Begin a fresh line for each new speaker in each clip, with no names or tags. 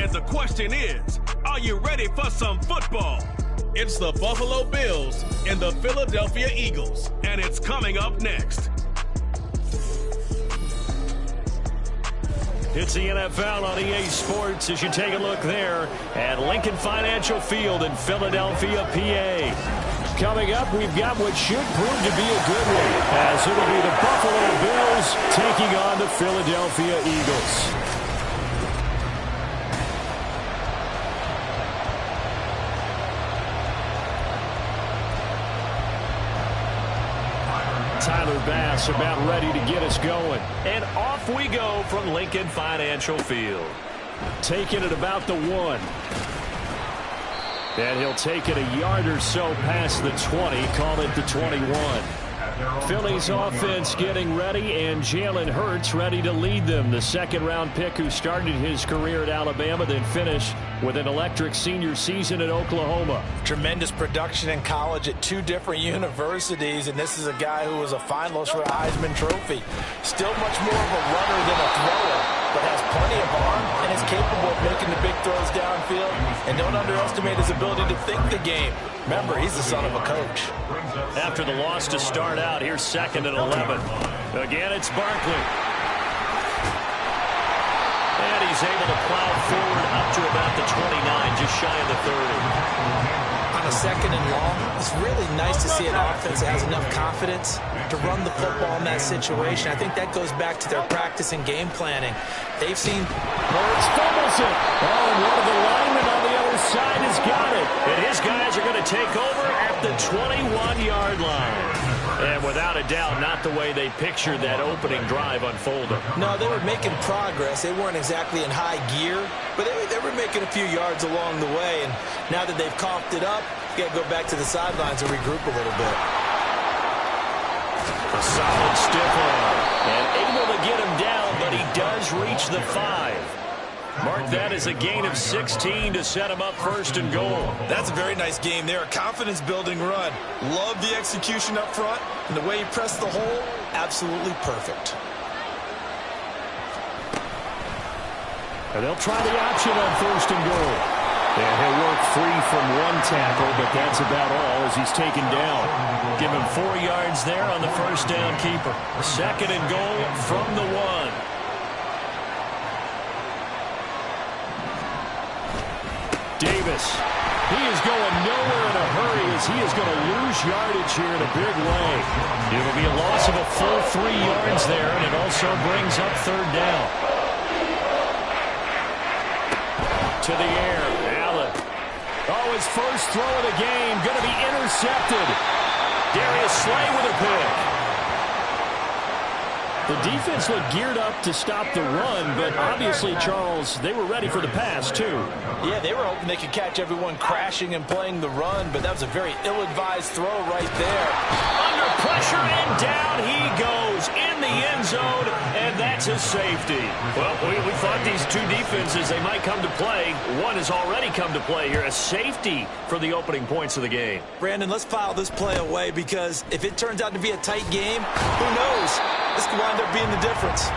And the question is, are you ready for some football? It's the Buffalo Bills and the Philadelphia Eagles, and it's coming up next.
It's the NFL on EA Sports as you take a look there at Lincoln Financial Field in Philadelphia, PA. Coming up, we've got what should prove to be a good one, as it'll be the Buffalo Bills taking on the Philadelphia Eagles. Tyler Bass about ready to get us going. And off we go from Lincoln Financial Field. Taking it about the 1. And he'll take it a yard or so past the 20, call it the 21. Philly's offense getting ready, and Jalen Hurts ready to lead them. The second-round pick who started his career at Alabama, then finished with an electric senior season at Oklahoma.
Tremendous production in college at 2 different universities, and this is a guy who was a finalist for a Heisman Trophy. Still much more of a runner than a thrower, but has plenty of arm and is capable of making the big throws downfield. And don't underestimate his ability to think the game. Remember, he's the son of a coach.
After the loss to start out, here's 2nd and 11. Again, it's Barkley. And he's able to plow forward up to about the 29, just shy of the 30.
On a 2nd and long, it's really nice to see an offense that has enough confidence to run the football in that situation. I think that goes back to their practice and game planning. They've seen
Hurts fumbles it. Oh, and one of the linemen on the other side has got it. And his guys are going to take over at the 21-yard line. And without a doubt, not the way they pictured that opening drive unfolding.
No, they were making progress. They weren't exactly in high gear, but they were making a few yards along the way. And now that they've coughed it up, you got to go back to the sidelines and regroup a little bit.
A solid stiff arm. And able to get him down, but he does reach the 5. Mark that as a gain of 16 to set him up 1st and goal.
That's a very nice game there. A confidence-building run. Love the execution up front. And the way he pressed the hole, absolutely perfect.
And they'll try the option on 1st and goal. And he'll work free from 1 tackle, but that's about all as he's taken down. Give him 4 yards there on the 1st down keeper. 2nd and goal from the 1. Davis, he is going nowhere in a hurry as he is going to lose yardage here in a big way. It'll be a loss of a full 3 yards there, and it also brings up 3rd down. To the air, Allen. Oh, his first throw of the game going to be intercepted. Darius Slay with a pick. The defense looked geared up to stop the run, but obviously, Charles, they were ready for the pass, too.
Yeah, they were hoping they could catch everyone crashing and playing the run, but that was a very ill-advised throw right there.
Under pressure, and down he goes in the end zone, and that's a safety. Well, we thought these 2 defenses, they might come to play. One has already come to play here, a safety for the opening points of the game.
Brandon, let's file this play away because if it turns out to be a tight game, who knows? This could wind up being the difference.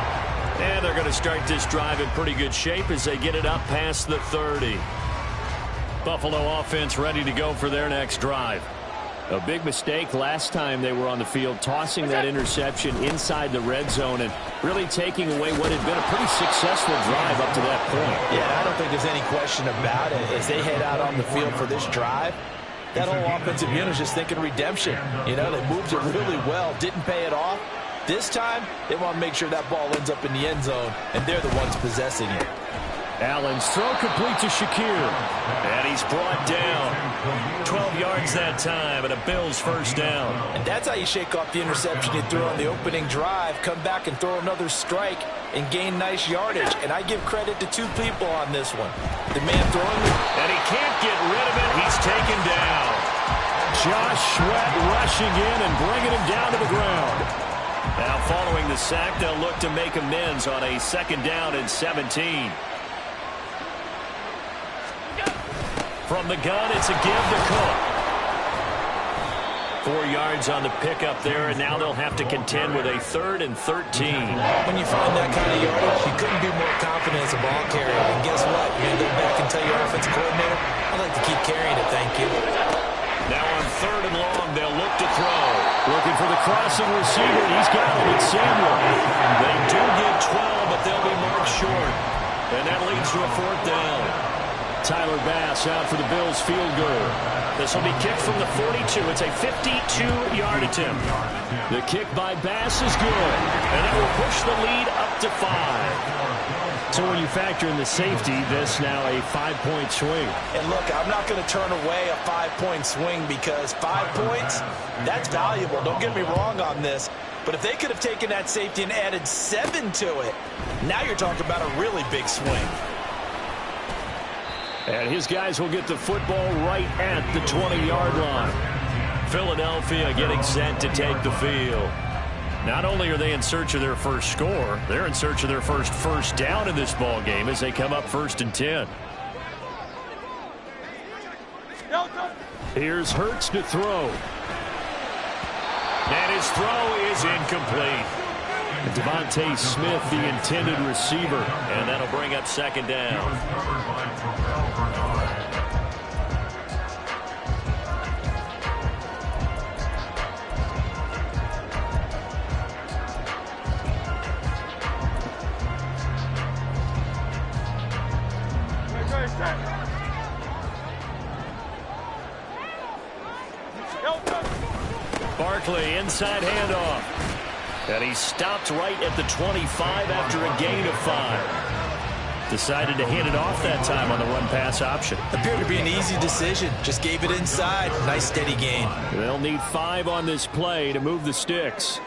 And they're going to start this drive in pretty good shape as they get it up past the 30. Buffalo offense ready to go for their next drive. A big mistake last time they were on the field, tossing that interception inside the red zone and really taking away what had been a pretty successful drive up to that point.
Yeah, I don't think there's any question about it. As they head out on the field for this drive, that whole offensive unit is just thinking redemption. You know, they moved it really well, didn't pay it off. This time, they want to make sure that ball ends up in the end zone, and they're the ones possessing it.
Allen's throw complete to Shakir. And he's brought down. 12 yards that time, and a Bills 1st down.
And that's how you shake off the interception you threw on the opening drive, come back and throw another strike, and gain nice yardage. And I give credit to 2 people on this one. The man throwing it.
And he can't get rid of it. He's taken down. Josh Sweat rushing in and bringing him down to the ground. Now following the sack, they'll look to make amends on a 2nd down and 17. From the gun, it's a give to Cook. 4 yards on the pickup there, and now they'll have to contend with a 3rd and 13.
When you find that kind of yardage, you couldn't be more confident as a ball carrier. And guess what? You're going to go back offensive coordinator, I'd like to keep carrying it, thank you.
Now on 3rd and long, they'll look to throw. Looking for the crossing receiver. He's got it. It's Samuel. They do get 12, but they'll be marked short. And that leads to a 4th down. Tyler Bass out for the Bills field goal. This will be kicked from the 42. It's a 52-yard attempt. The kick by Bass is good. And it will push the lead up to 5. So when you factor in the safety, this now a 5-point swing.
And look, I'm not going to turn away a 5-point swing because 5 points, that's valuable. Don't get me wrong on this. But if they could have taken that safety and added 7 to it, now you're talking about a really big swing.
And his guys will get the football right at the 20-yard line. Philadelphia getting set to take the field. Not only are they in search of their first score, they're in search of their first down in this ball game as they come up 1st and 10. Here's Hurts to throw. And his throw is incomplete. Devante Smith, the intended receiver, and that'll bring up 2nd down. Barkley, inside handoff. And he stopped right at the 25 after a gain of 5. Decided to hand it off that time on the run-pass option.
Appeared to be an easy decision. Just gave it inside. Nice steady gain.
They'll need 5 on this play to move the sticks.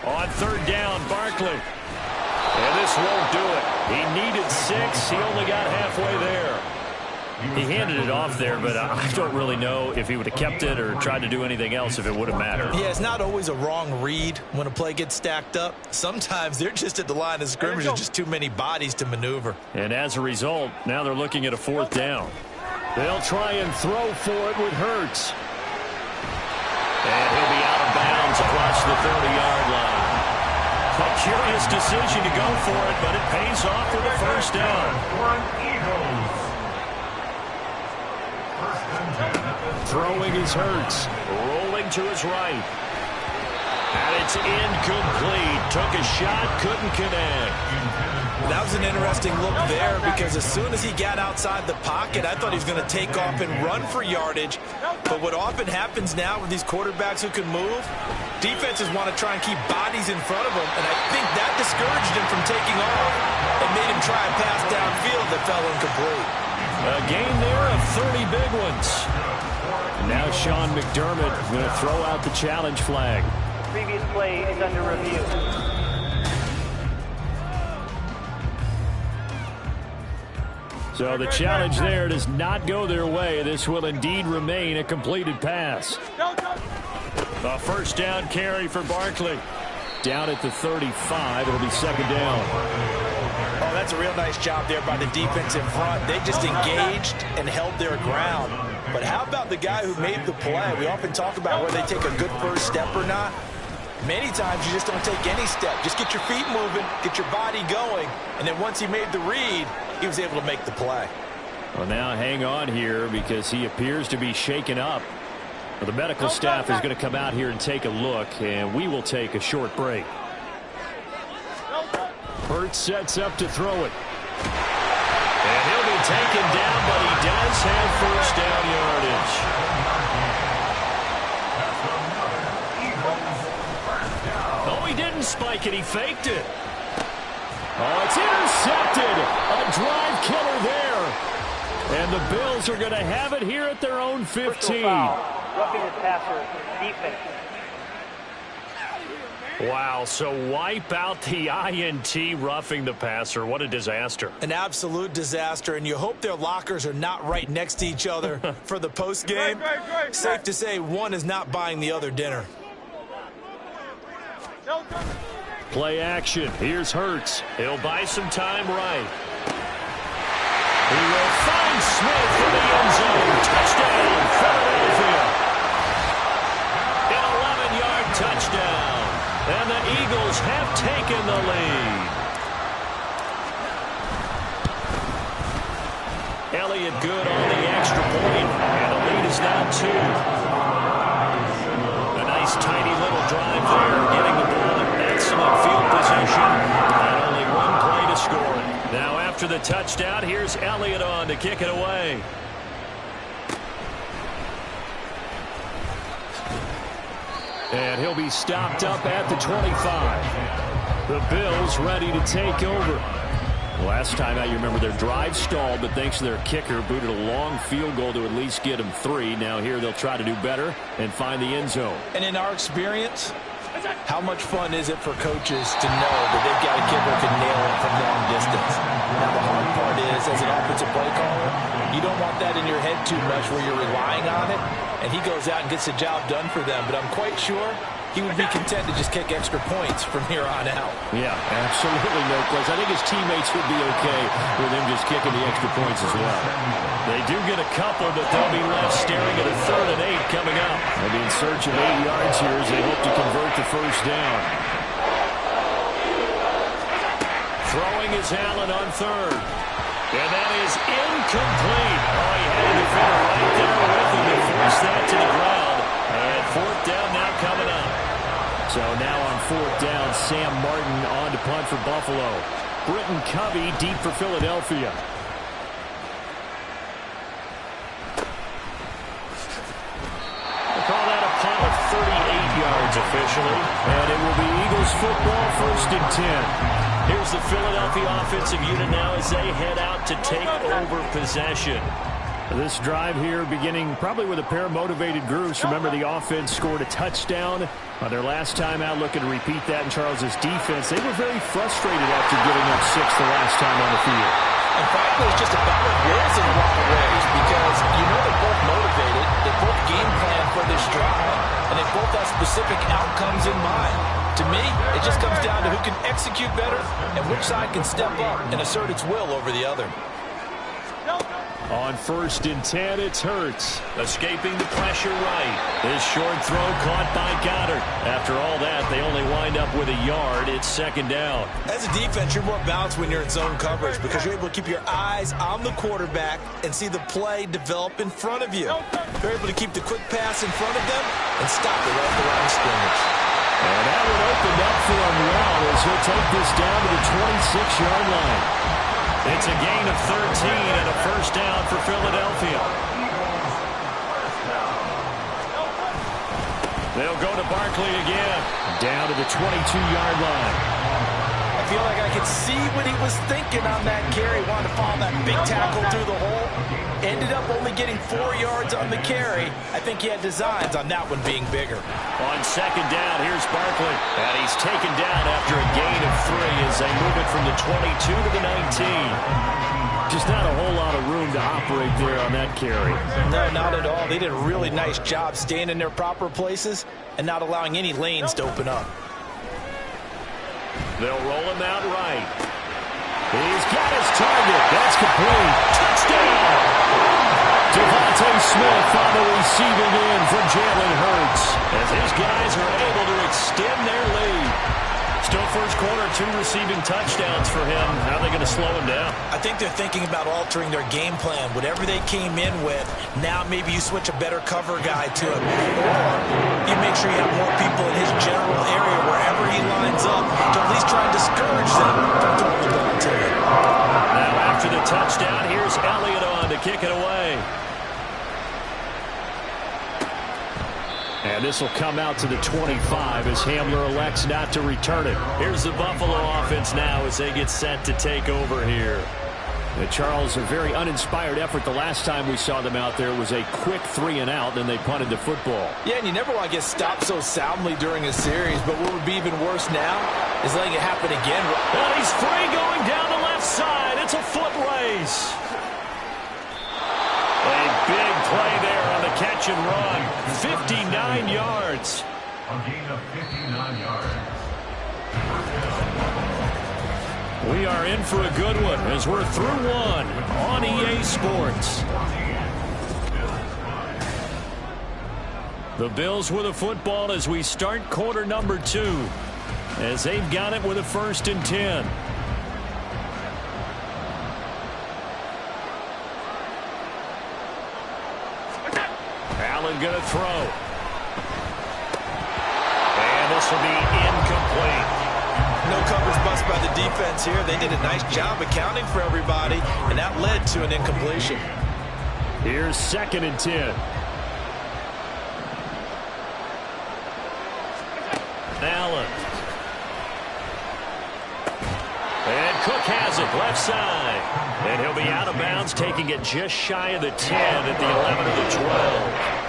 On 3rd down, Barkley. And this won't do it. He needed 6. He only got halfway there. He handed it off there, but I don't really know if he would have kept it or tried to do anything else if it would have mattered.
Yeah, it's not always a wrong read when a play gets stacked up. Sometimes they're just at the line of scrimmage with just too many bodies to maneuver.
And as a result, now they're looking at a 4th down. They'll try and throw for it with Hurts. And he'll be out of bounds across the 30-yard line. A curious decision to go for it, but it pays off for the 1st down. Throwing is Hurts. Rolling to his right. And it's incomplete. Took a shot, couldn't connect.
That was an interesting look there because as soon as he got outside the pocket, I thought he was going to take off and run for yardage. But what often happens now with these quarterbacks who can move, defenses want to try and keep bodies in front of them, and I think that discouraged him from taking off and made him try a pass downfield that fell incomplete.
A gain there of 30 big ones. Now Sean McDermott going to throw out the challenge flag.
Previous play is under review.
So the challenge there does not go their way. This will indeed remain a completed pass. A 1st down carry for Barkley. Down at the 35, it'll be 2nd down.
Oh, that's a real nice job there by the defense in front. They just engaged and held their ground. But how about the guy who made the play? We often talk about whether they take a good first step or not. Many times you just don't take any step. Just get your feet moving, get your body going, and then once he made the read, he was able to make the play.
Well, now hang on here because he appears to be shaken up. Well, the medical staff is going to come out here and take a look, and we will take a short break. Hurts sets up to throw it. And he'll be taken down, but he does have 1st down yardage. Oh, he didn't spike it. He faked it. Oh, it's intercepted. A drive killer there. And the Bills are going to have it here at their own 15.
Roughing the passer, defense.
Wow, so wipe out the INT, roughing the passer. What a disaster.
An absolute disaster, and you hope their lockers are not right next to each other for the postgame. Safe to say one is not buying the other dinner.
Play action. Here's Hurts. He'll buy some time right. He will find Smith in the end zone. Touchdown, Philadelphia. An 11-yard touchdown. And the Eagles have taken the lead. Elliott good on the extra point, and the lead is now 2. A nice tiny little drive there, getting the ball in excellent field position, and only one play to score it. Now after the touchdown, here's Elliott on to kick it away. And he'll be stopped up at the 25. The Bills ready to take over. Last time out, you remember their drive stalled, but thanks to their kicker, booted a long field goal to at least get them 3. Now here they'll try to do better and find the end zone.
And in our experience, how much fun is it for coaches to know that they've got a kicker who can nail it from long distance? Now the hard part is, as an offensive play caller, you don't want that in your head too much where you're relying on it, and he goes out and gets the job done for them. But I'm quite sure he would be content to just kick extra points from here on out.
Yeah, absolutely no question. I think his teammates would be okay with him just kicking the extra points as well. They do get a couple, but they'll be left staring at a 3rd and 8 coming up. They'll be in search of 8 yards here as they hope to convert the first down. Throwing is Allen on 3rd. And that is incomplete. Oh, he had a defender right there with him to force that to the ground. And 4th down now coming up. So now on 4th down, Sam Martin on to punt for Buffalo. Britton Covey deep for Philadelphia. We'll call that a punt of 38 yards officially. And it will be Eagles football, 1st and 10. Here's the Philadelphia offensive unit now as they head out to take over possession. This drive here beginning probably with a pair of motivated groups. Remember, the offense scored a touchdown on their last time out. Looking to repeat that in Charles's defense. They were very frustrated after giving up 6 the last time on the field.
And frankly, it's just a battle of wills in a lot of ways because you know they're both motivated. They both game plan for this drive, and they both have specific outcomes in mind. To me, it just comes down to who can execute better and which side can step up and assert its will over the other.
On 1st and 10, it's Hurts. Escaping the pressure right. His short throw caught by Goddard. After all that, they only wind up with a yard. It's 2nd down.
As a defense, you're more balanced when you're in zone coverage because you're able to keep your eyes on the quarterback and see the play develop in front of you. You're able to keep the quick pass in front of them and stop it right at the line of scrimmage.
And that one opened up for him well as he'll take this down to the 26-yard line. It's a gain of 13 and a 1st down for Philadelphia. They'll go to Barkley again. Down to the 22-yard line.
I feel like I could see what he was thinking on that carry. Wanted to follow that big tackle through the hole. Ended up only getting 4 yards on the carry. I think he had designs on that one being bigger.
On 2nd down, here's Barkley. And he's taken down after a gain of 3 as they move it from the 22 to the 19. Just not a whole lot of room to operate there on that carry.
No, not at all. They did a really nice job staying in their proper places and not allowing any lanes to open up.
They'll roll him out right. He's got his target. That's complete. Touchdown! Devante Smith on the receiving end for Jalen Hurts as his guys are able to extend their lead. Still first quarter, 2 receiving touchdowns for him. How are they going to slow him down?
I think they're thinking about altering their game plan. Whatever they came in with, now maybe you switch a better cover guy to him. Or you make sure you have more people in his general area wherever he lines up to at least try and discourage them from throwing the ball to him.
Now after the touchdown, here's Elliott on to kick it away. And this will come out to the 25 as Hamler elects not to return it. Here's the Buffalo offense now as they get set to take over here. Charles, a very uninspired effort. The last time we saw them out there was a quick 3 and out, then they punted the football.
Yeah, and you never want to get stopped so soundly during a series, but what would be even worse now is letting it happen again.
And he's free going down the left side. It's a foot race. A big play there on the catch and run. 59 yards.
A gain of 59 yards.
We are in for a good one as we're through one on EA Sports. The Bills with a football as we start quarter number 2 as they've got it with a 1st and 10. Allen going to throw. And this will be incomplete.
No coverage bust by the defense here. They did a nice job accounting for everybody, and that led to an incompletion.
Here's 2nd and 10. Allen. And Cook has it, left side. And he'll be out of bounds, taking it just shy of the 10 at the 11 of the 12.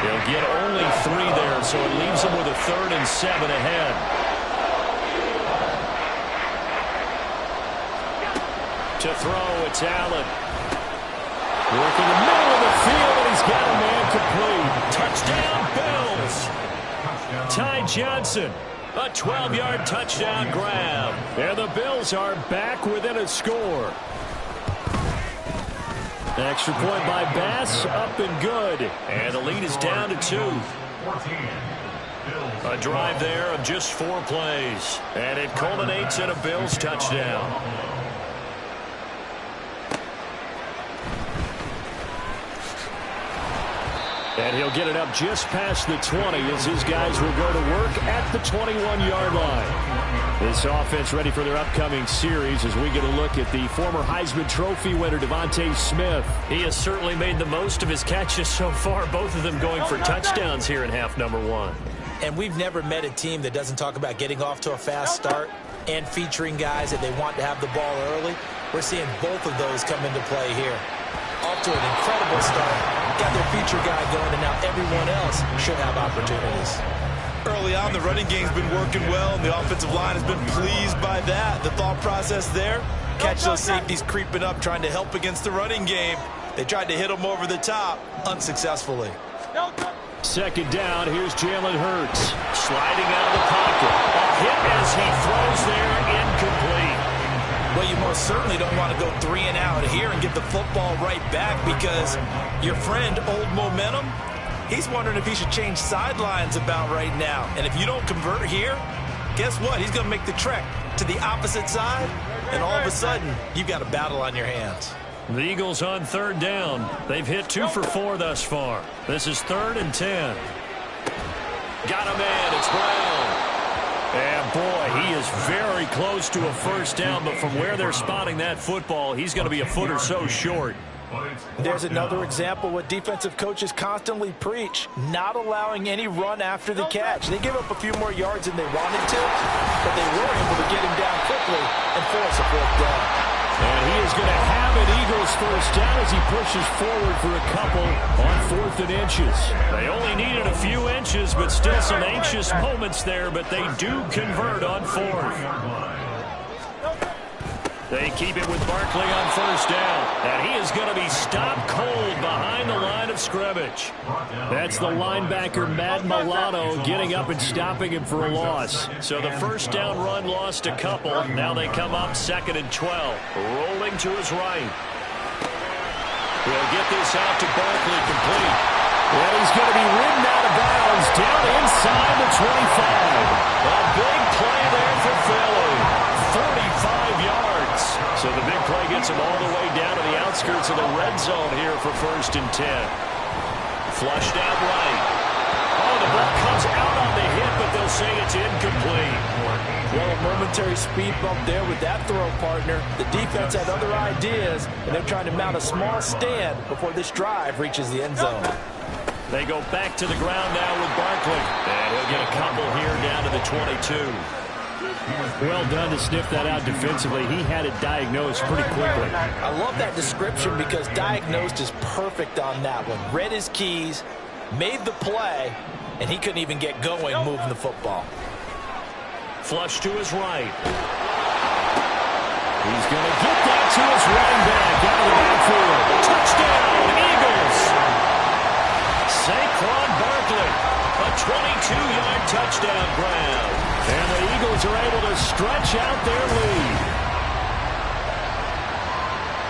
He'll get only 3 there, so it leaves him with a 3rd and 7 ahead. To throw, it's Allen. Working the middle of the field, and he's got a man complete. Touchdown, Bills. Ty Johnson, a 12-yard touchdown grab. And the Bills are back within a score. Extra point by Bass, up and good. And the lead is down to 2. A drive there of just 4 plays. And it culminates in a Bills touchdown. And he'll get it up just past the 20 as his guys will go to work at the 21-yard line. This offense ready for their upcoming series as we get a look at the former Heisman Trophy winner, Devante Smith. He has certainly made the most of his catches so far, both of them going for touchdowns here in half number 1.
And we've never met a team that doesn't talk about getting off to a fast start and featuring guys that they want to have the ball early. We're seeing both of those come into play here. Off to an incredible start. Got their feature guy going, and now everyone else should have opportunities.
Early on, the running game's been working well, and the offensive line has been pleased by that. The thought process there, catch those safeties creeping up, trying to help against the running game. They tried to hit them over the top, unsuccessfully.
2nd down, here's Jalen Hurts. Sliding out of the pocket. A hit as he throws there, incomplete.
Well, you most certainly don't want to go 3 and out here and get the football right back, because your friend, Old Momentum, he's wondering if he should change sidelines about right now. And if you don't convert here, guess what? He's going to make the trek to the opposite side, and all of a sudden, you've got a battle on your hands.
The Eagles on 3rd down. They've hit 2 for 4 thus far. This is 3rd and 10. Got a man. It's Brown. And boy, he is very close to a 1st down, but from where they're spotting that football, he's going to be a foot or so short.
There's another example what defensive coaches constantly preach, not allowing any run after the catch. They give up a few more yards than they wanted to, but they were able to get him down quickly and force a 4th down.
And he is going to have an Eagles 1st down as he pushes forward for a couple on 4th and inches. They only needed a few inches, but still some anxious moments there, but they do convert on 4th. They keep it with Barkley on 1st down. And he is going to be stopped cold behind the line of scrimmage. That's the linebacker, Madden getting up and stopping him for a loss. So the 1st down run lost a couple. Now they come up 2nd and 12. Rolling to his right. He'll get this out to Barkley complete. And he's going to be ridden out of bounds down inside the 25. A big play there for Philly. 45 yards. So the big play gets him all the way down to the outskirts of the red zone here for 1st and 10. Flushed out right. Oh, the ball comes out on the hit, but they'll say it's incomplete.
Well, a momentary speed bump there with that throw, partner. The defense had other ideas, and they're trying to mount a small stand before this drive reaches the end zone.
They go back to the ground now with Barkley. And he'll get a couple here down to the 22. Well done to sniff that out defensively. He had it diagnosed pretty quickly.
I love that description because diagnosed is perfect on that one. Read his keys, made the play, and he couldn't even get going moving the football.
Flush to his right. He's going to get that to his running back out of the backfield. Touchdown, Eagles! Saquon Barkley, a 22-yard touchdown grab. And the Eagles are able to stretch out their lead.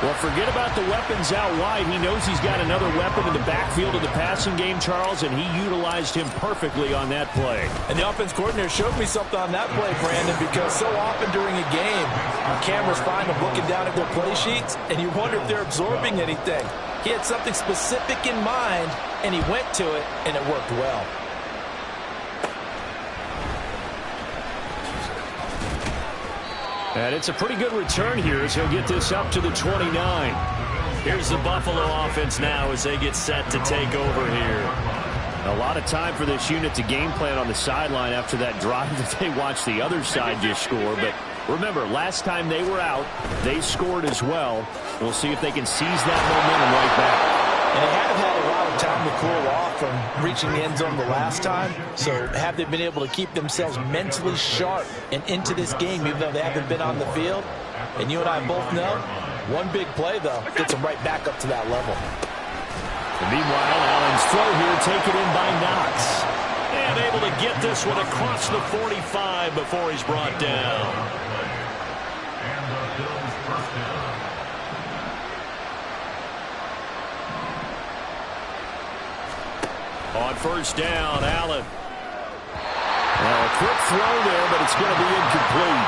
Well, forget about the weapons out wide. He knows he's got another weapon in the backfield of the passing game, Charles, and he utilized him perfectly on that play.
And the offense coordinator showed me something on that play, Brandon, because so often during a game, our cameras find them looking down at their play sheets, and you wonder if they're absorbing anything. He had something specific in mind, and he went to it, and it worked well.
And it's a pretty good return here as he'll get this up to the 29. Here's the Buffalo offense now as they get set to take over here. A lot of time for this unit to game plan on the sideline after that drive that they watched the other side just score. But remember, last time they were out, they scored as well. We'll see if they can seize that momentum right back.
And they have had a lot of time to cool off from reaching the end zone the last time. So have they been able to keep themselves mentally sharp and into this game, even though they haven't been on the field? And you and I both know, one big play, though, gets them right back up to that level.
And meanwhile, Allen's throw here taken in by Knox. And able to get this one across the 45 before he's brought down.
And the Bills first down.
On first down, Allen. Well, a quick throw there, but it's going to be incomplete.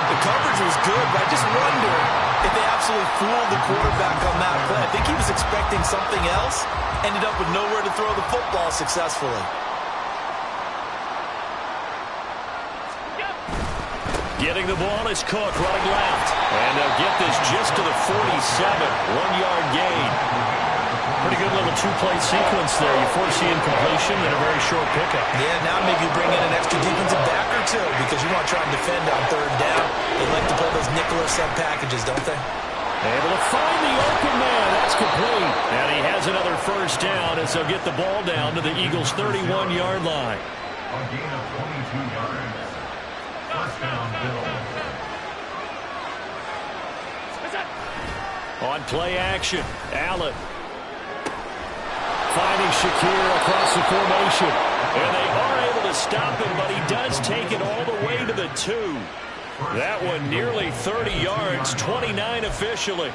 The coverage was good, but I just wonder if they absolutely fooled the quarterback on that play. I think he was expecting something else, ended up with nowhere to throw the football successfully.
Getting the ball is Cook running left. And they'll get this just to the 47. 1-yard gain. Pretty good little two-play sequence there. You foresee incompletion and a very short pickup.
Yeah, now maybe bring in an extra defensive back or two because you want to try and defend on third down. They like to play those nickel or sub packages, don't they?
Able to find the open man. That's complete. And he has another first down as they'll get the ball down to the Eagles' 31-yard line.
A gain of 22 yards. First down, Bills.
On play action, Allen. Finding Shakir across the formation. And they are able to stop him, but he does take it all the way to the 2. That one nearly 30 yards, 29 officially.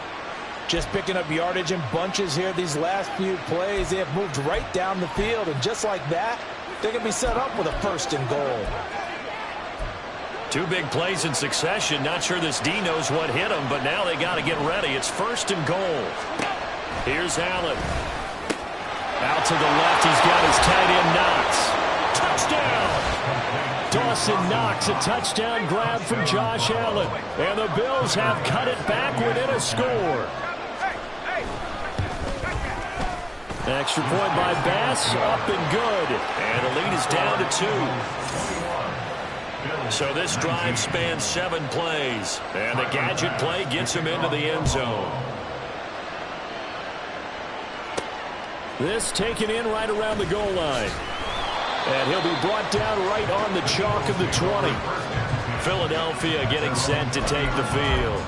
Just picking up yardage in bunches here these last few plays. They have moved right down the field, and just like that, they're going to be set up with a first and goal.
2 big plays in succession. Not sure this D knows what hit him, but now they got to get ready. It's first and goal. Here's Allen. Out to the left, he's got his tight end Knox. Touchdown! Dawson Knox, a touchdown grab from Josh Allen. And the Bills have cut it back within a score. Extra point by Bass, up and good. And the lead is down to 2. So this drive spans 7 plays. And the gadget play gets him into the end zone. This taken in right around the goal line. And he'll be brought down right on the chalk of the 20. Philadelphia getting set to take the field.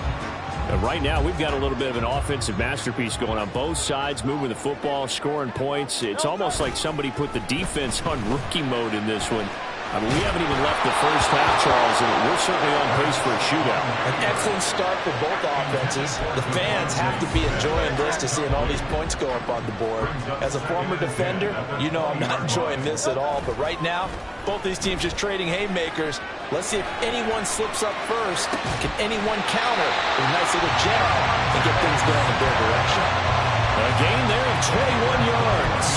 And right now, we've got a little bit of an offensive masterpiece going on both sides, moving the football, scoring points. It's almost like somebody put the defense on rookie mode in this one. I mean, we haven't even left the first half, Charles, and we're certainly on pace for a shootout.
An excellent start for both offenses. The fans have to be enjoying this to seeing all these points go up on the board. As a former defender, you know I'm not enjoying this at all. But right now, both these teams just trading haymakers. Let's see if anyone slips up first. Can anyone counter with a nice little jab and get things going in their direction?
A gain there of 21 yards.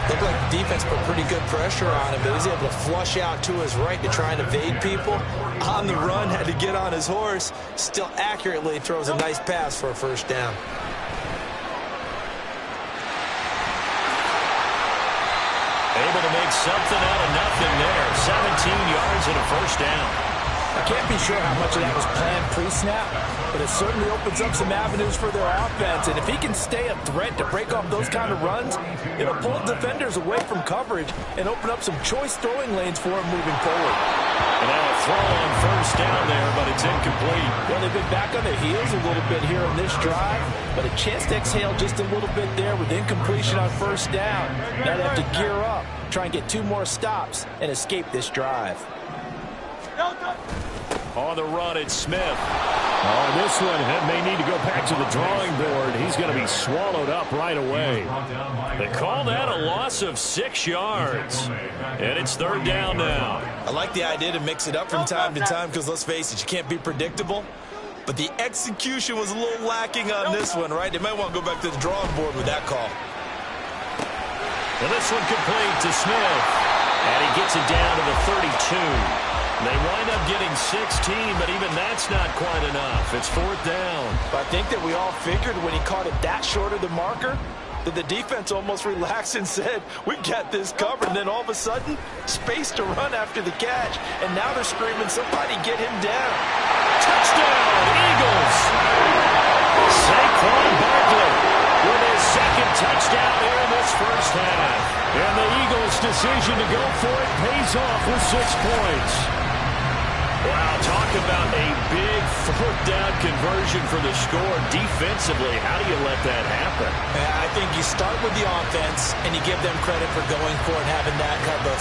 Looked like the defense put pretty good pressure on him, but he was able to flush out to his right to try and evade people.
On the run, had to get on his horse. Still accurately throws a nice pass for a first down.
Able to make something out of nothing there. 17 yards and a first down.
I can't be sure how much of that was planned pre-snap, but it certainly opens up some avenues for their offense. And if he can stay a threat to break off those kind of runs, it'll pull defenders away from coverage and open up some choice throwing lanes for him moving forward.
And now a throw on first down there, but it's incomplete.
Well, they've been back on their heels a little bit here in this drive, but a chance to exhale just a little bit there with incompletion on first down. Now they have to gear up, try and get 2 more stops, and escape this drive.
On the run, it's Smith. On this one, may need to go back to the drawing board. He's going to be swallowed up right away. They call that a loss of 6 yards. And it's third down now.
I like the idea to mix it up from time to time because, let's face it, you can't be predictable. but the execution was a little lacking on this one, right? They might want to go back to the drawing board with that call.
And this one complete to Smith. And he gets it down to the 32. They wind up getting 16, but even that's not quite enough. It's 4th down.
I think that we all figured when he caught it that short of the marker that the defense almost relaxed and said, we got this covered. And then all of a sudden, space to run after the catch. And now they're screaming, somebody get him down.
Touchdown, Eagles! Saquon Barkley with his second touchdown here in this first half. And the Eagles' decision to go for it pays off with 6 points. Wow, talk about a big 4th down conversion for the score. Defensively, how do you let that happen?
I think you start with the offense, and you give them credit for going for it, having that kind of,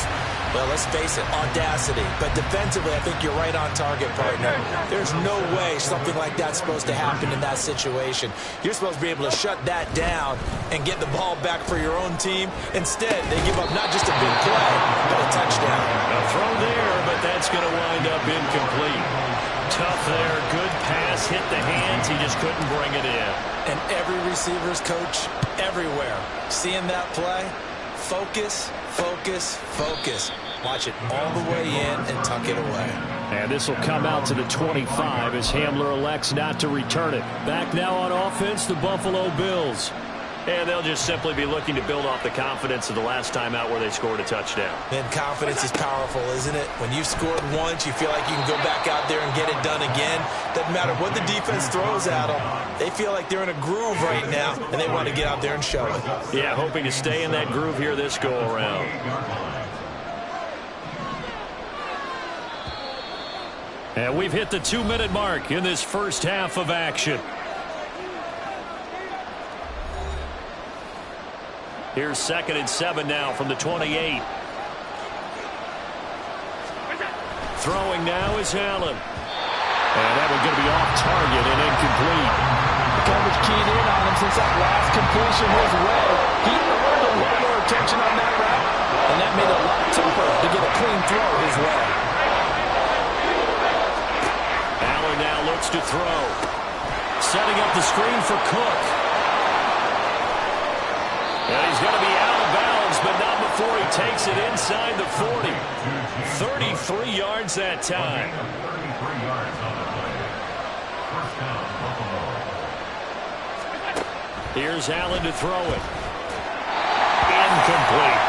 well, let's face it, audacity. But defensively, I think you're right on target, partner. There's no way something like that's supposed to happen in that situation. You're supposed to be able to shut that down and get the ball back for your own team. Instead, they give up not just a big play, but a touchdown.
A throw there, but that's going to wind up incomplete. Tough there, good pass, hit the hands, he just couldn't bring it in.
And every receiver's coach everywhere, seeing that play, focus, focus, focus. Watch it all the way in and tuck it away.
And this will come out to the 25 as Hamler elects not to return it. Back now on offense, the Buffalo Bills. And they'll just simply be looking to build off the confidence of the last time out where they scored a touchdown.
And confidence is powerful, isn't it? When you've scored once, you feel like you can go back out there and get it done again. Doesn't matter what the defense throws at them. They feel like they're in a groove right now, and they want to get out there and show it.
Yeah, hoping to stay in that groove here this go-around. And we've hit the 2-minute mark in this first half of action. Here's 2nd and 7 now from the 28. Throwing now is Allen. And that one's going to be off target and incomplete.
The coverage keyed in on him since that last completion his way. He earned a little more attention on that route, and that made it a lot tougher to get a clean throw his way.
Allen now looks to throw. Setting up the screen for Cook. And he's going to be out of bounds, but not before he takes it inside the 40. 33 yards that time.
33 yards on the play. First down, Buffalo.
Here's Allen to throw it. Incomplete.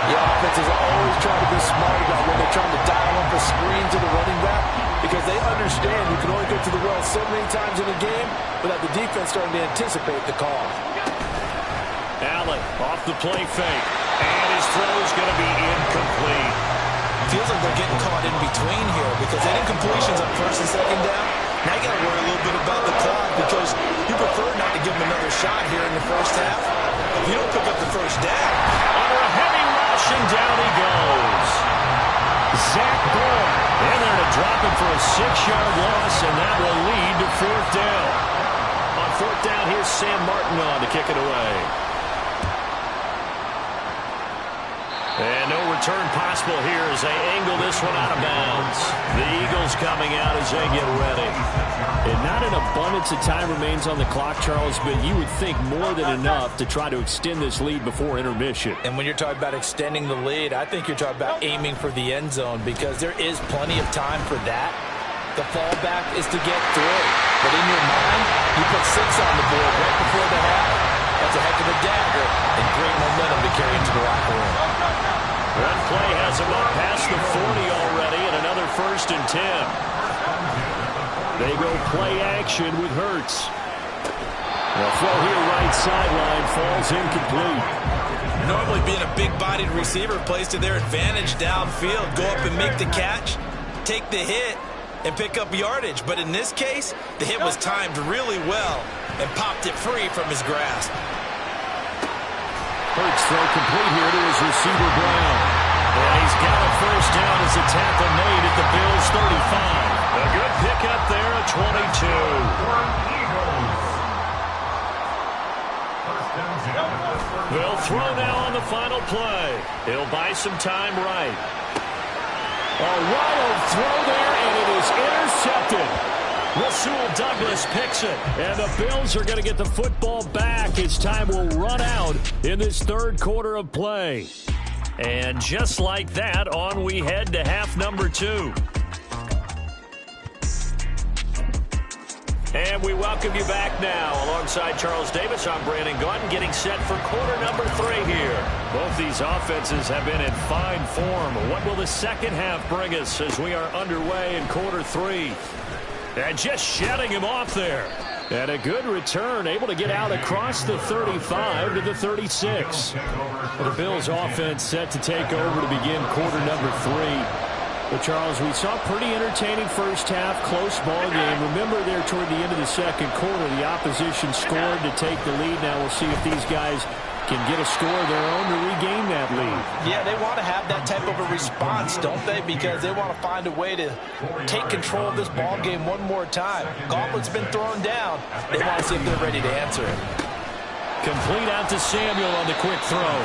The offense is always trying to be smart about when they're trying to dial up a screen to the running back, because they understand you can only go to the well so many times in a game without the defense starting to anticipate the call.
Allen off the play fake, and his throw is going to be incomplete.
Feels like they're getting caught in between here, because any completions on 1st and 2nd down, now you got to worry a little bit about the clock, because you prefer not to give them another shot here in the first half. If you don't pick up the first down,
under a heavy rush, and down he goes. Zach Bourne in there to drop him for a 6-yard loss, and that will lead to 4th down. On 4th down, here's Sam Martin on to kick it away. And no return possible here as they angle this one out of bounds. The Eagles coming out as they get ready. And not an abundance of time remains on the clock, Charles, but you would think more than enough to try to extend this lead before intermission.
and when you're talking about extending the lead, I think you're talking about aiming for the end zone, because there is plenty of time for that. The fallback is to get through. But in your mind, you put 6 on the board right before the half. That's a heck of a dagger and great momentum to carry into the locker room.
One play has him up past the 40 already, and another 1st and 10. They go play action with Hurts. The throw here right sideline falls incomplete.
Normally being a big-bodied receiver plays to their advantage downfield. Go up and make the catch, take the hit, and pick up yardage. But in this case, the hit was timed really well and popped it free from his grasp.
Hurts throw complete here to his receiver Brown. And he's got a 1st down as a tackle made at the Bills' 35. A good pickup there at 22. They'll throw now on the final play. He'll buy some time right. A wild throw there, and it is intercepted. Rasul Douglas picks it. And the Bills are going to get the football back. His time will run out in this third quarter of play. And just like that, on we head to half number 2. And we welcome you back now. Alongside Charles Davis, I'm Brandon Gaudin, getting set for quarter number 3 here. Both these offenses have been in fine form. What will the second half bring us as we are underway in quarter 3? And just shutting him off there. And a good return, able to get out across the 35 to the 36. Well, the Bills offense set to take over to begin quarter number 3. Well, Charles, we saw a pretty entertaining first half, close ball game. Remember there toward the end of the second quarter, the opposition scored to take the lead. Now we'll see if these guys can get a score of their own to regain that lead.
Yeah, they want to have that type of a response, don't they? Because they want to find a way to take control of this ball game one more time. Gauntlet's been thrown down. They want to see if they're ready to answer it.
Complete out to Samuel on the quick throw.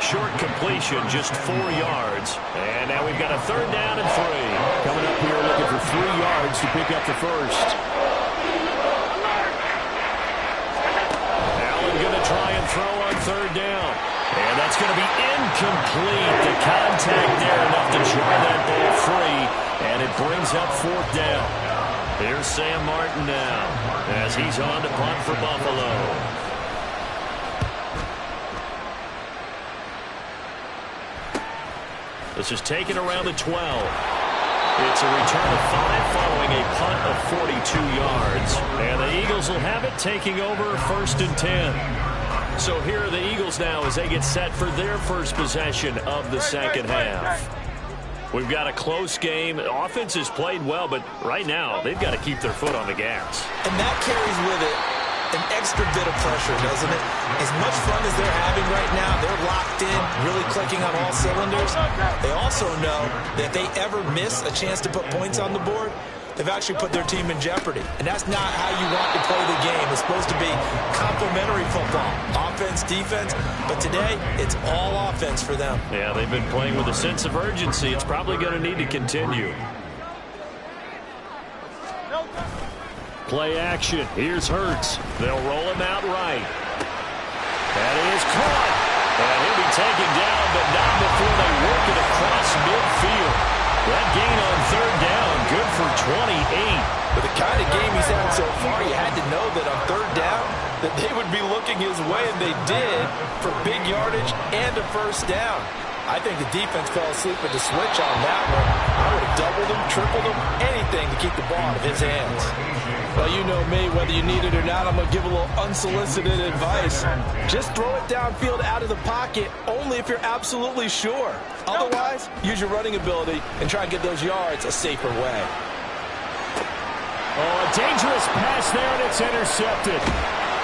Short completion, just 4 yards. And now we've got a third down and 3. Coming up here looking for 3 yards to pick up the first. Allen going to try and throw on third down. And that's going to be incomplete. The contact there enough to jar that ball free. And it brings up fourth down. Here's Sam Martin now as he's on to punt for Buffalo. This is taken around the 12. It's a return of 5 following a punt of 42 yards. And the Eagles will have it, taking over first and 10. So here are the Eagles now as they get set for their first possession of the second half. We've got a close game. The offense has played well, but right now they've got to keep their foot on the gas.
And that carries with it an extra bit of pressure, doesn't it? As much fun as they're having right now, they're locked in, really clicking on all cylinders. They also know that if they ever miss a chance to put points on the board, they've actually put their team in jeopardy. And that's not how you want to play the game. It's supposed to be complementary football, offense, defense. But today, it's all offense for them.
Yeah, they've been playing with a sense of urgency. It's probably going to need to continue. Play action. Here's Hurts. They'll roll him out right. That is caught. And he'll be taken down, but not before they work it across midfield. That gain on third down, good for 28.
With the kind of game he's had so far, you had to know that on third down, that they would be looking his way, and they did, for big yardage and a first down. I think the defense fell asleep with the switch on that one. I would have doubled him, tripled him, anything to keep the ball out of his hands. Well, you know me, whether you need it or not, I'm going to give a little unsolicited advice. Just throw it downfield out of the pocket, only if you're absolutely sure. Otherwise, use your running ability and try and get those yards a safer way.
Oh, a dangerous pass there, and it's intercepted.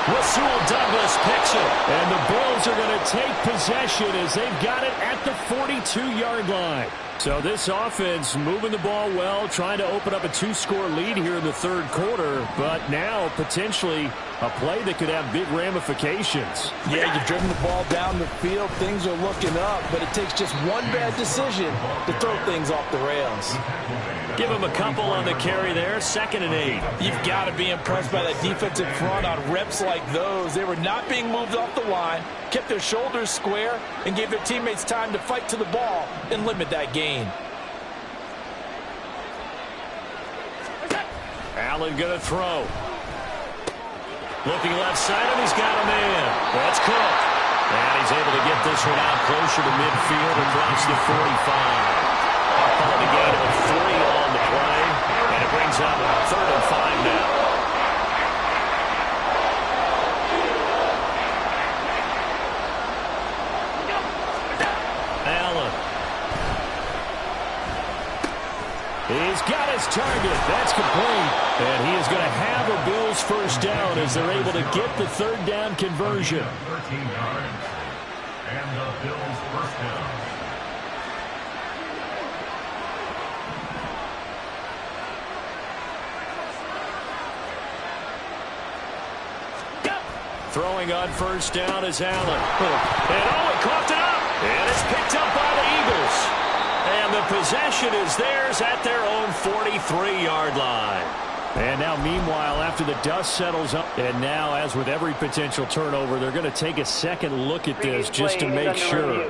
Rasul Douglas picks it, and the Bills are going to take possession as they've got it at the 42-yard line. So this offense moving the ball well, trying to open up a 2-score lead here in the third quarter, but now potentially a play that could have big ramifications.
Yeah, you've driven the ball down the field. Things are looking up, but it takes just one bad decision to throw things off the rails.
Give him a couple on the carry there, 2nd and 8.
You've got to be impressed by that defensive front on reps like those. They were not being moved off the line, kept their shoulders square, and gave their teammates time to fight to the ball and limit that gain.
Allen going to throw. Looking left side, and he's got a man. That's Cook. And he's able to get this one out closer to midfield across the 45. Following the gain of 3 on the play, and it brings up 3rd and 5 now. Allen. He's got his target. That's complete. And he is going to have a Bills first down as they're able to get the third down conversion.
13 yards. And the Bills first down.
Throwing on first down is Allen. And he coughed it up. And it's picked up by the Eagles. And the possession is theirs at their own 43-yard line. And now, meanwhile, after the dust settles up, and now, as with every potential turnover, they're going to take a second look at this just to make sure.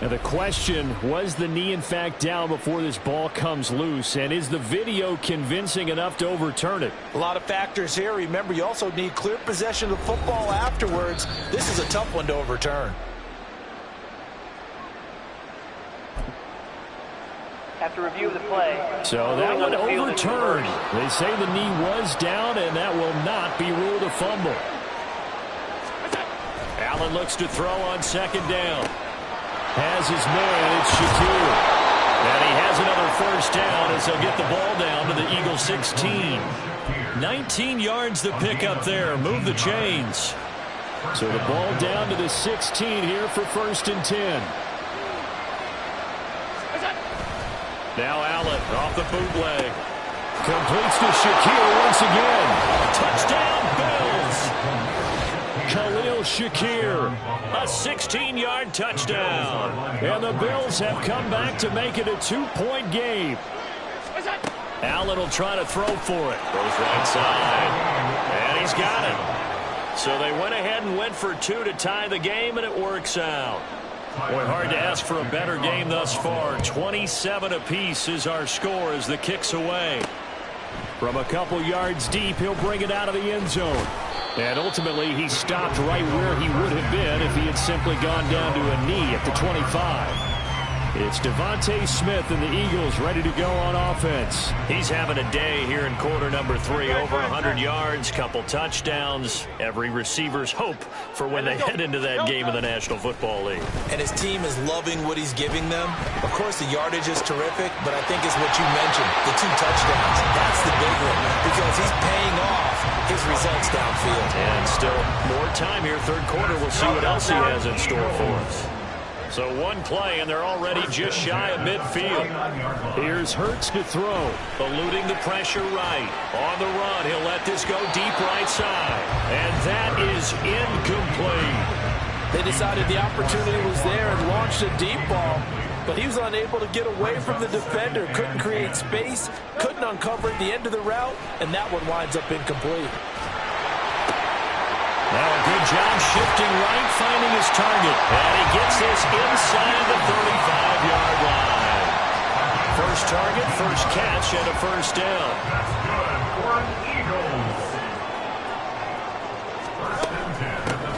Now the question, was the knee in fact down before this ball comes loose? And is the video convincing enough to overturn it?
A lot of factors here. Remember, you also need clear possession of the football afterwards. This is a tough one to overturn.
After review of the play.
So that one overturned. They say the knee was down, and that will not be ruled a fumble. Allen looks to throw on second down. Has his man, it's Shakir. And he has another first down as they'll get the ball down to the Eagles 16. 19 yards to pick up there. Move the chains. So the ball down to the 16 here for 1st and 10. Now Allen off the bootleg. Completes to Shakir once again. Touchdown, Bills. Khalil Shakir, a 16-yard touchdown. And the Bills have come back to make it a 2-point game. Allen will try to throw for it. Goes right side. And he's got it. So they went ahead and went for 2 to tie the game, and it works out. Boy, hard to ask for a better game thus far. 27 apiece is our score as the kick's away. From a couple yards deep, he'll bring it out of the end zone. And ultimately, he stopped right where he would have been if he had simply gone down to a knee at the 25. It's Devante Smith and the Eagles ready to go on offense. He's having a day here in quarter number 3. Over 100 yards, couple touchdowns. Every receiver's hope for when they head into that game in the National Football League.
And his team is loving what he's giving them. Of course, the yardage is terrific, but I think it's what you mentioned, the 2 touchdowns. That's the big one because he's paying off his results downfield.
And still more time here, third quarter. We'll see what else he has in store for us. So one play, and they're already just shy of midfield. Here's Hurts to throw. Eluding the pressure right. On the run, he'll let this go deep right side. And that is incomplete.
They decided the opportunity was there and launched a deep ball, but he was unable to get away from the defender. Couldn't create space, couldn't uncover at the end of the route, and that one winds up incomplete.
Now a good job shifting right, finding his target. And he gets this inside the 35-yard line. First target, first catch, and a first down.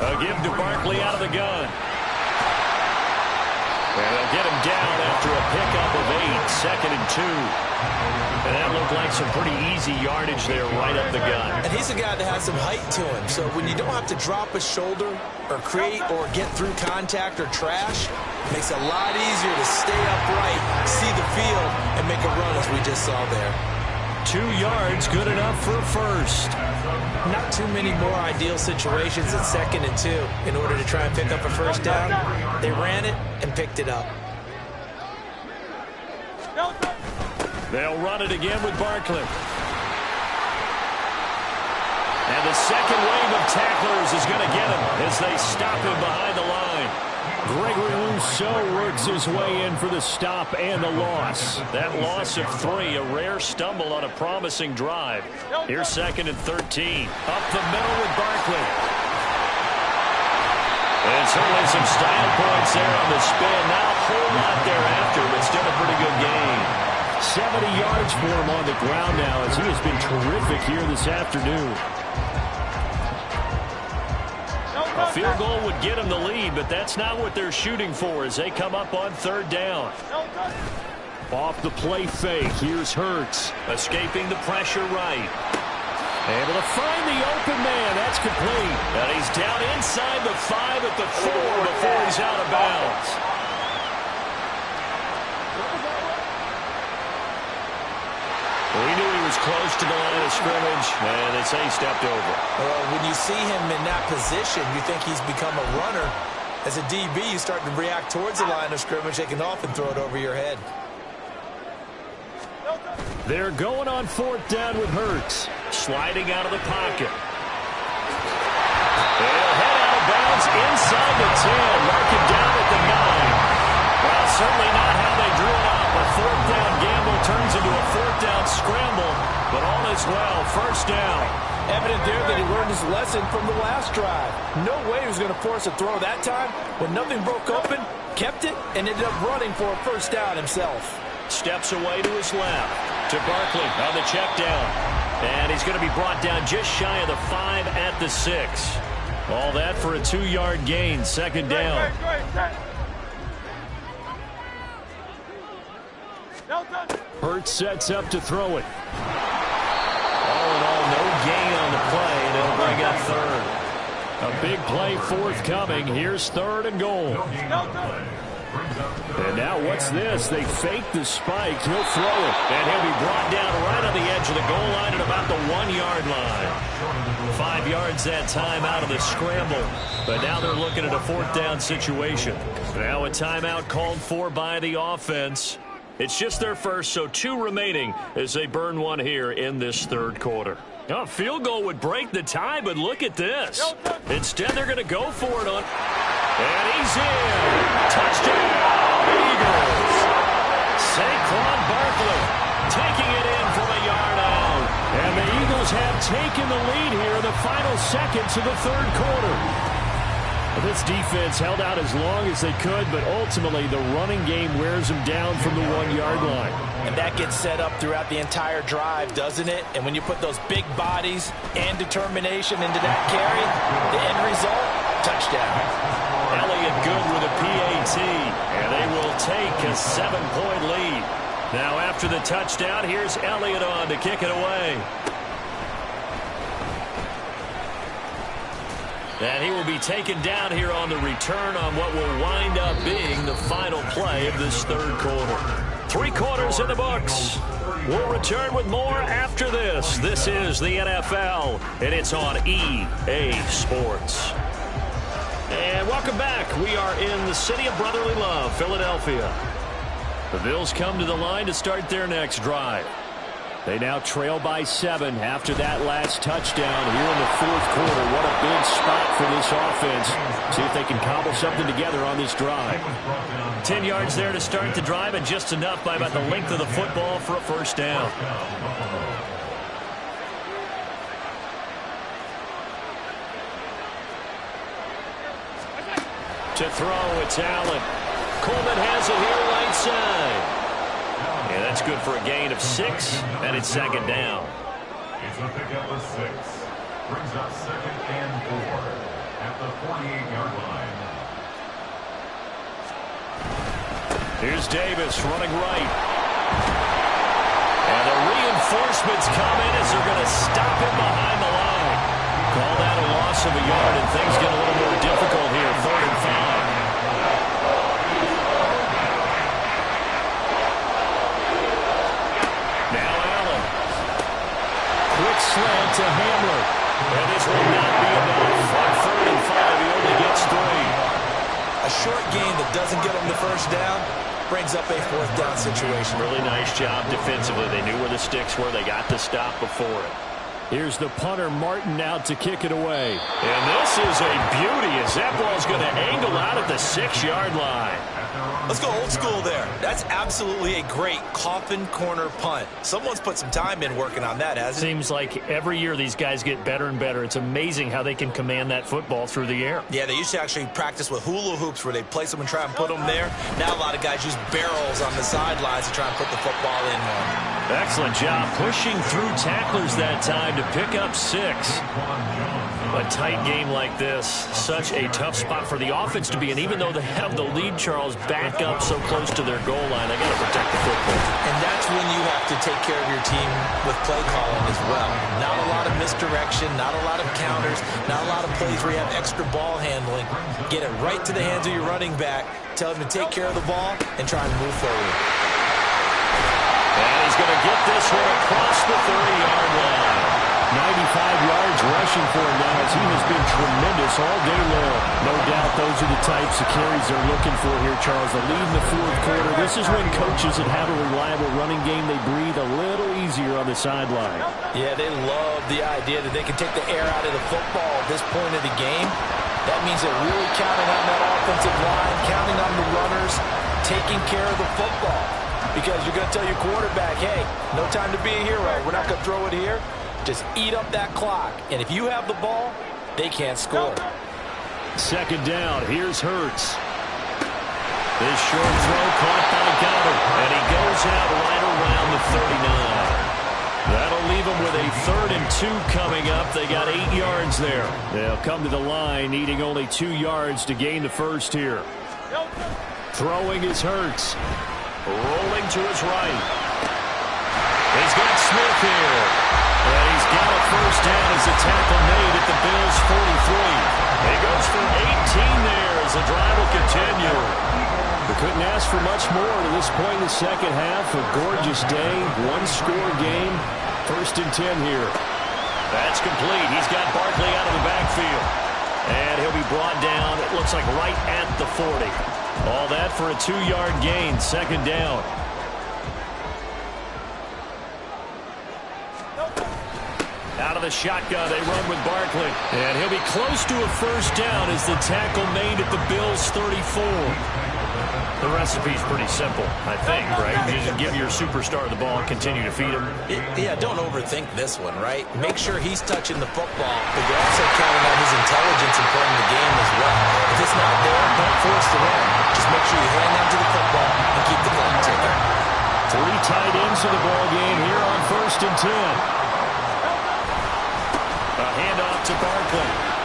A give to Barkley out of the gun. And they'll get him down after a pickup of 8, 2nd and 2. And that looked like some pretty easy yardage there right up the gut.
And he's a guy that has some height to him. So when you don't have to drop a shoulder or create or get through contact or trash, it makes it a lot easier to stay upright, see the field, and make a run as we just saw there.
2 yards, good enough for first.
Not too many more ideal situations at 2nd and 2 in order to try and pick up a first down. They ran it and picked it up.
They'll run it again with Barkley. And the second wave of tacklers is going to get him as they stop him behind the line. Gregory Rousseau works his way in for the stop and the loss. That loss of 3, a rare stumble on a promising drive. Here's 2nd and 13. Up the middle with Barkley. And certainly some style points there on the spin. Not a whole lot thereafter, but still a pretty good game. 70 yards for him on the ground now as he has been terrific here this afternoon. A field goal would get him the lead, but that's not what they're shooting for as they come up on 3rd down. Off the play fake, here's Hurts. Escaping the pressure right. Able to find the open man, that's complete. And he's down inside the 5 at the 4 before he's out of bounds. We knew he was close to the line of scrimmage, and they say he stepped over.
Well, when you see him in that position, you think he's become a runner. As a DB, you start to react towards the line of scrimmage. They can often throw it over your head.
They're going on 4th down with Hurts. Sliding out of the pocket. They'll head out of bounds inside the 10. Mark it down at the 9. Well, certainly not how they drew it up. A fourth down gamble turns into a fourth down scramble, but all is well. First down.
Evident there that he learned his lesson from the last drive. No way he was going to force a throw that time. When nothing broke open, kept it, and ended up running for a first down himself.
Steps away to his left. To Barkley on the check down. And he's going to be brought down just shy of the 5 at the 6. All that for a 2-yard gain. Second down. Hurts sets up to throw it. All in all, no gain on the play, and it'll bring up third. A big play forthcoming. Here's third and goal. And now what's this? They fake the spike. He'll throw it. And he'll be brought down right on the edge of the goal line at about the 1-yard line. 5 yards that time out of the scramble. But now they're looking at a fourth down situation. Now a timeout called for by the offense. It's just their first, so 2 remaining as they burn one here in this third quarter. A field goal would break the tie, but look at this. Instead, they're going to go for it on. And he's in. Touchdown, Eagles. Saquon Barkley taking it in from a yard out. And the Eagles have taken the lead here in the final seconds of the third quarter. This defense held out as long as they could, but ultimately the running game wears them down from the 1-yard line.
And that gets set up throughout the entire drive, doesn't it? And when you put those big bodies and determination into that carry, the end result, touchdown.
Elliott good with a PAT, and they will take a 7-point lead. Now after the touchdown, here's Elliott on to kick it away. And he will be taken down here on the return on what will wind up being the final play of this third quarter. 3 quarters in the books. We'll return with more after this. This is the NFL, and it's on EA Sports. And welcome back. We are in the city of brotherly love, Philadelphia. The Bills come to the line to start their next drive. They now trail by 7 after that last touchdown here in the fourth quarter. What a big spot for this offense. See if they can cobble something together on this drive. 10 yards there to start the drive, and just enough by about the length of the football for a first down. To throw, it's Allen. Coleman has it here right side. Yeah, that's good for a gain of 6, and it's second down.
It's a pickup of 6. Brings up second and 4 at the 48-yard line.
Here's Davis running right. And the reinforcements come in as they're going to stop him behind the line. Call that a loss of a yard, and things get a little more difficult here. 3rd and 5. Slant to Hamler. And this will not be enough. On 3rd and 5, he only gets 3.
A short gain that doesn't get him the first down brings up a fourth down situation.
Really nice job defensively. They knew where the sticks were. They got the stop before it. Here's the punter, Martin, out to kick it away. And this is a beauty as that ball's going to angle out at the 6-yard line.
Let's go old school there. That's absolutely a great coffin corner punt. Someone's put some time in working on that, hasn't it?
Seems like every year these guys get better and better. It's amazing how they can command that football through the air.
Yeah, they used to actually practice with hula hoops where they place them and try and put them there. Now a lot of guys use barrels on the sidelines to try and put the football in there.
Excellent job pushing through tacklers that time to pick up 6. A tight game like this, such a tough spot for the offense to be in. Even though they have the lead, Charles, back up so close to their goal line, they got to protect the football.
And that's when you have to take care of your team with play calling as well. Not a lot of misdirection, not a lot of counters, not a lot of plays where you have extra ball handling. Get it right to the hands of your running back, tell him to take care of the ball, and try and move forward.
And he's going to get this one across the 30-yard line.
95 yards rushing for him now as he has been tremendous all day long. No doubt those are the types of carries they're looking for here, Charles. The lead in the fourth quarter. This is when coaches that have a reliable running game, they breathe a little easier on the sideline.
Yeah, they love the idea that they can take the air out of the football at this point of the game. That means they're really counting on that offensive line, counting on the runners, taking care of the football. because you're going to tell your quarterback, hey, no time to be a hero. We're not going to throw it here. Just eat up that clock. And if you have the ball, they can't score.
Second down. Here's Hurts. This short throw caught by Goddard. And he goes out right around the 39. That'll leave them with a 3rd and 2 coming up. They got 8 yards there. They'll come to the line needing only 2 yards to gain the first here. Throwing is Hurts. Rolling to his right. He's got Smith here. And he's got a first down as the tackle made at the Bills' 43. He goes for 18 there as the drive will continue. We couldn't ask for much more to this point in the second half. A gorgeous day, one-score game. 1st and 10 here. That's complete. He's got Barkley out of the backfield. And he'll be brought down, it looks like right at the 40. All that for a 2-yard gain, 2nd down. Out of the shotgun, they run with Barkley. And he'll be close to a first down as the tackle made at the Bills' 34. The recipe's pretty simple, I think, right? You just give your superstar the ball and continue to feed him.
Yeah, don't overthink this one, right? Make sure he's touching the football, but you're also counting on his intelligence in playing the game as well. If it's not there, don't force the run. Just make sure you hang on to the football and keep the clock ticking.
3 tight ends in the ball game here on 1st and 10. A handoff to Barkley.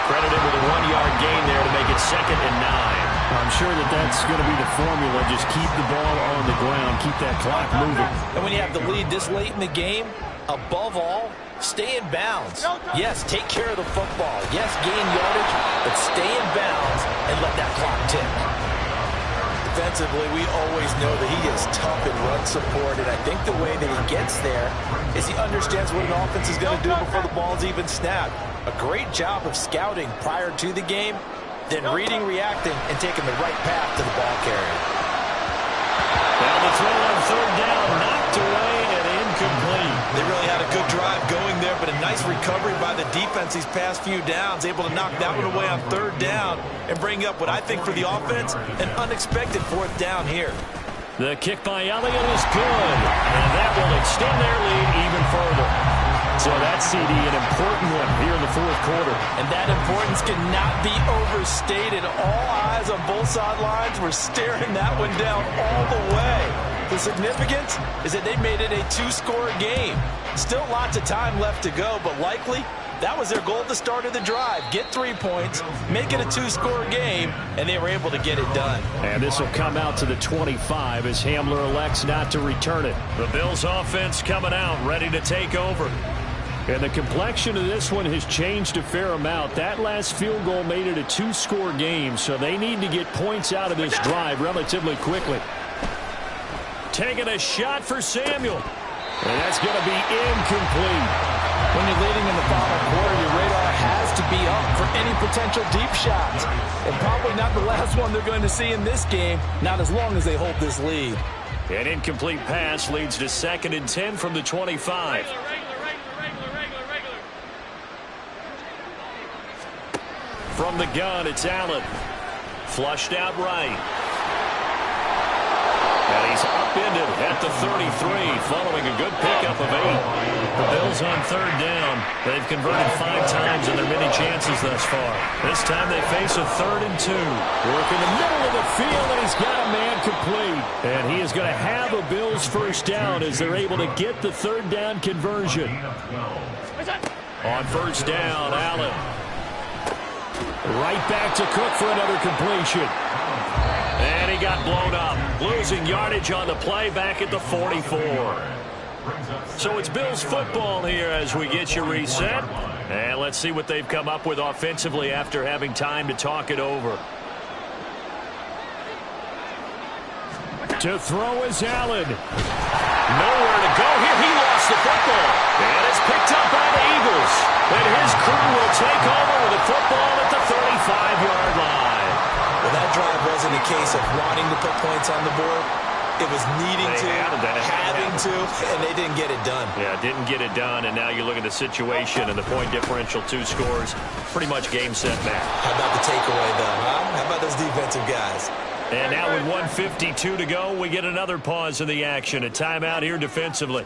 Credited with a 1-yard gain there to make it 2nd and 9. I'm sure that's going to be the formula. Just keep the ball on the ground. Keep that clock moving.
And when you have the lead this late in the game, above all, stay in bounds. Yes, take care of the football. Yes, gain yardage, but stay in bounds and let that clock tick. Defensively, we always know that he is tough in run support, and I think the way that he gets there is he understands what an offense is going to do before the ball's even snapped. A great job of scouting prior to the game, then reading, reacting, and taking the right path to the ball carrier.
Now the throw on 3rd down, knocked away and incomplete.
They really had a good drive going there, but a nice recovery by the defense these past few downs, able to knock that one away on 3rd down and bring up what I think for the offense, an unexpected 4th down here.
The kick by Elliott is good, and that will extend their lead even further. So that CD, an important one here in the 4th quarter.
And that importance cannot be overstated. All eyes on both sidelines were staring that one down all the way. The significance is that they made it a 2-score game. Still lots of time left to go, but likely that was their goal at the start of the drive. Get 3 points, make it a 2-score game, and they were able to get it done.
And this will come out to the 25 as Hamler elects not to return it.
The Bills offense coming out, ready to take over.
And the complexion of this one has changed a fair amount. That last field goal made it a 2-score game, so they need to get points out of this drive relatively quickly. Taking a shot for Samuel. And that's going to be incomplete.
When you're leading in the final quarter, your radar has to be up for any potential deep shots. And probably not the last one they're going to see in this game, not as long as they hold this lead.
An incomplete pass leads to 2nd and 10 from the 25.
From the gun, it's Allen. Flushed out right. And he's upended at the 33, following a good pickup of 8.
The Bills on 3rd down. They've converted 5 times in their many chances thus far. This time they face a 3rd and 2.
Work in the middle of the field, and he's got a man complete. And he is going to have a Bills first down as they're able to get the 3rd down conversion.
On 1st down, Allen.
Right back to Cook for another completion.
And he got blown up. Losing yardage on the play back at the 44. So it's Bills football here as we get you reset. And let's see what they've come up with offensively after having time to talk it over.
To throw is Allen.
Nowhere to go here. He lost the football. And it's picked up by the Eagles. And his crew will take over with the football at the 35-yard line.
Well, that drive wasn't a case of wanting to put points on the board. It was needing to, having to, and they didn't get it done.
Yeah, didn't get it done, and now you look at the situation and the point differential, 2 scores, pretty much game, set, match.
How about the takeaway, though, huh? How about those defensive guys?
And now with 1:52 to go, we get another pause in the action. A timeout here defensively.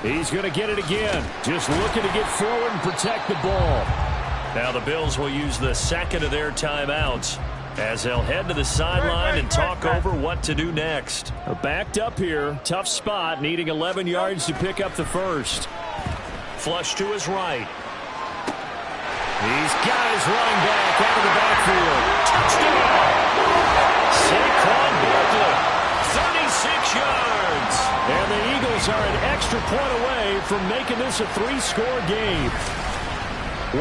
He's going to get it again. Just looking to get forward and protect the ball.
Now the Bills will use the second of their timeouts as they'll head to the sideline and talk over what to do next.
Backed up here. Tough spot. Needing 11 yards to pick up the first.
Flush to his right.
He's got his running back out of the backfield.
Touchdown! Saquon Barkley, 36 yards.
And the Eagles are an extra point away from making this a 3-score game.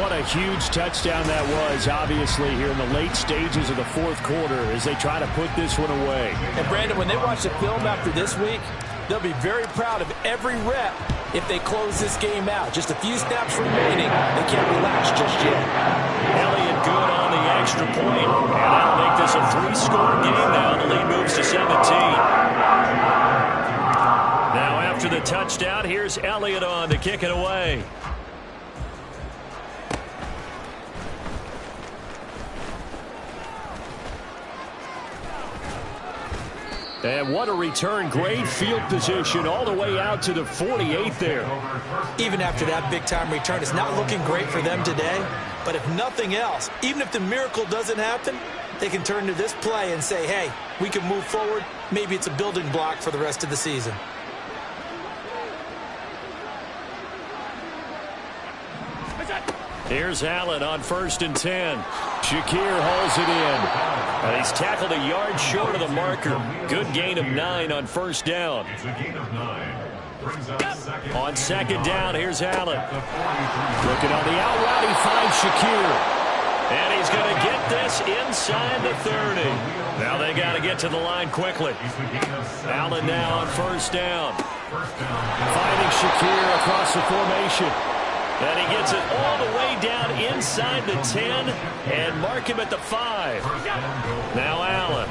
What a huge touchdown that was, obviously, here in the late stages of the fourth quarter as they try to put this one away.
And, Brandon, when they watch the film after this week, they'll be very proud of every rep if they close this game out. Just a few snaps remaining. They can't relax just yet.
Elliott good on the extra point. And that'll make this a 3-score game now. The lead moves to 17. Now after the touchdown, here's Elliott on to kick it away.
And what a return. Great field position all the way out to the 48 there.
Even after that big-time return, it's not looking great for them today. But if nothing else, even if the miracle doesn't happen, they can turn to this play and say, hey, we can move forward. Maybe it's a building block for the rest of the season.
Here's Allen on 1st and 10.
Shakir hauls it in.
And he's tackled a yard short of the marker. Good gain of 9 on 1st down. On 2nd down, here's Allen.
Looking on the out route, he finds Shakir.
And he's going to get this inside the 30. Now they got to get to the line quickly. Allen now on 1st down.
Finding Shakir across the formation.
And he gets it all the way down inside the 10 and mark him at the 5. Now Allen.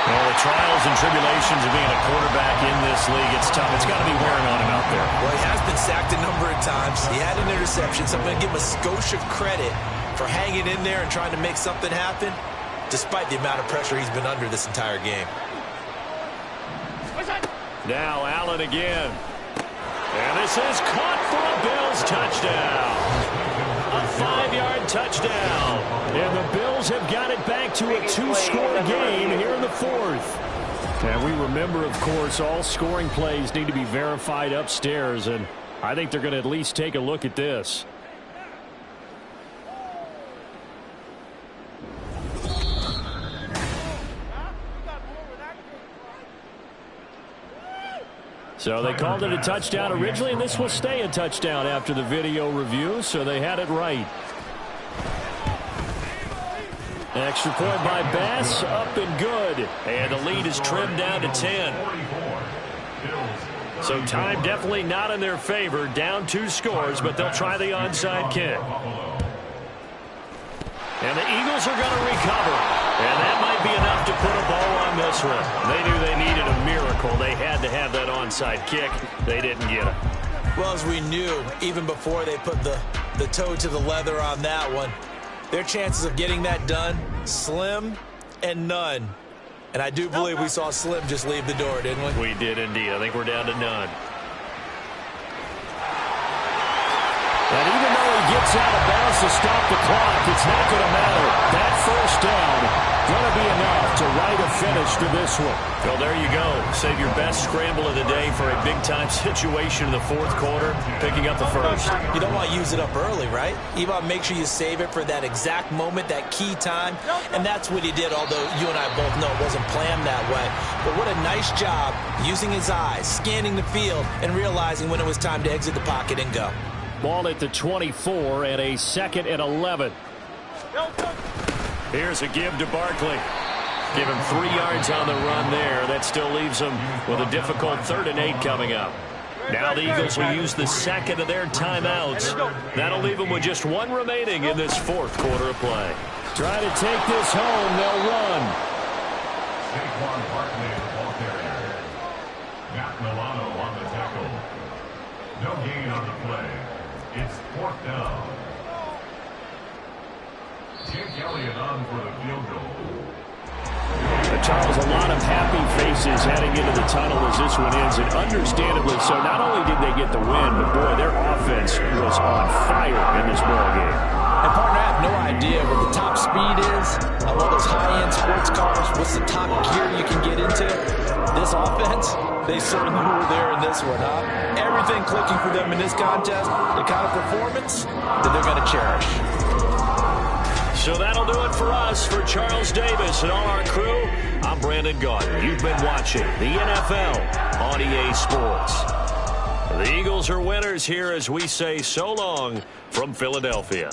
Well, the trials and tribulations of being a quarterback in this league, it's tough. It's got to be wearing on him out there.
Well, he has been sacked a number of times. He had an interception, so I'm going to give him a skosh of credit for hanging in there and trying to make something happen, despite the amount of pressure he's been under this entire game.
Now Allen again. And this is caught for a Bills touchdown. A 5-yard touchdown.
And the Bills have got it back to a 2-score game here in the 4th. And we remember, of course, all scoring plays need to be verified upstairs. And I think they're going to at least take a look at this. So they called it a touchdown originally, and this will stay a touchdown after the video review, so they had it right. Extra point by Bass, up and good.
And the lead is trimmed down to 10. So time definitely not in their favor. Down 2 scores, but they'll try the onside kick. And the Eagles are going to recover. And that might be enough to put a ball on this one. They knew they needed a miracle. They had to have that onside kick. They didn't get it.
Well, as we knew, even before they put the toe to the leather on that one, their chances of getting that done, slim and none. And I do believe we saw Slim just leave the door, didn't we?
We did indeed. I think we're down to none.
And even though he gets out of bounds to stop the clock, it's not going to matter. That first down going to be enough to write a finish to this one.
Well, there you go. Save your best scramble of the day for a big-time situation in the 4th quarter, picking up the first.
You don't want to use it up early, right? You want to make sure you save it for that exact moment, that key time. And that's what he did, although you and I both know it wasn't planned that way. But what a nice job using his eyes, scanning the field, and realizing when it was time to exit the pocket and go.
Ball at the 24 and a 2nd and 11.
Here's a give to Barkley. Give him 3 yards on the run there. That still leaves him with a difficult 3rd and 8 coming up. Now the Eagles will use the second of their timeouts. That'll leave them with just 1 remaining in this 4th quarter of play.
Try to take this home. They'll run.
Saquon Barkley, the ball carrier. Matt Milano on the tackle. No gain on the play. It's 4th down. Elliott on for the field goal.
Charles, a lot of happy faces heading into the tunnel as this one ends, and understandably so. Not only did they get the win, but boy, their offense was on fire in this ball game.
And partner, I have no idea what the top speed is of all those high-end sports cars. What's the top gear you can get into? This offense, they certainly were there in this one, huh? Everything clicking for them in this contest, the kind of performance that they're going to cherish.
So that'll do it for us. For Charles Davis and all our crew, I'm Brandon Gaudin. You've been watching the NFL on EA Sports. The Eagles are winners here as we say so long from Philadelphia.